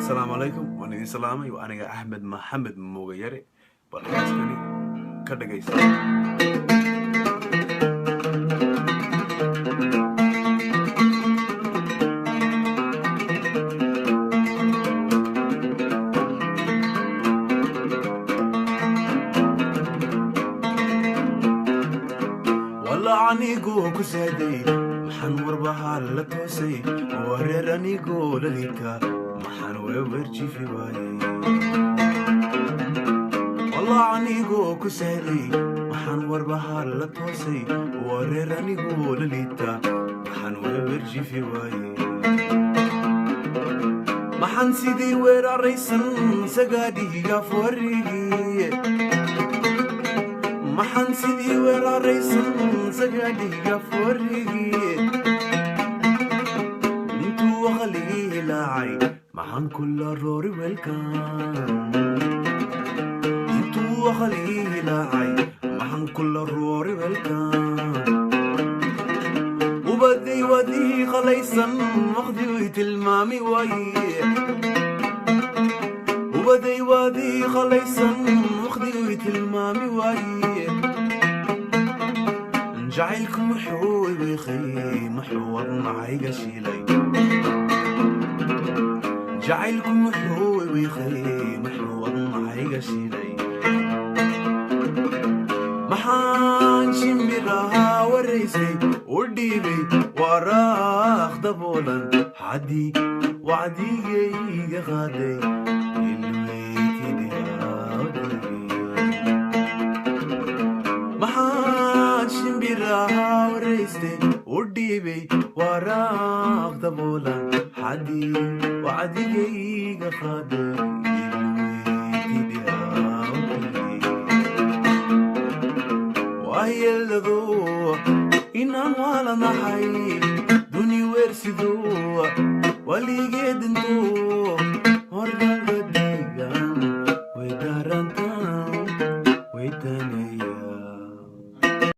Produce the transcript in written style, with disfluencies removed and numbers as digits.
السلام عليكم وانا idin salaamay waa aniga Axmed Maxamed Moogayare balxaaskani ka dhageysta walla anigu ku saaday maxan warbaha la toosay wareer anigu la liita maxan weerji fi waayay walla anigu ku saaday maxan warbaha la toosay wareer anigu la liita maxan weerji fi waayay maxan sidii weeraraysan sagaadiga forigi maxan sidii weeraraysan sagaadiga forigi intuu waqligii laacay maxan kula roori welkan intuu waqligii laacay maxan kula roori welkan وبدي ودي خليسن مخدي ويتلمامي وايه وبدي ودي خليسن مخدي ويتلمامي وايه نجعلكم محوي بخي محور معي قشيلي نجعلكم محوي بخي محور معي قشيلي محان شمبرها وريسي وديبي وراخ دبولا حدي وعدي غادي الويتي دي محان شمبرها وريسي وديبي وراخ دبولا حدي وعدي غادي يلدو إنان ولا نحي دوني ورسدو ولي جدنتو ورقا قديقا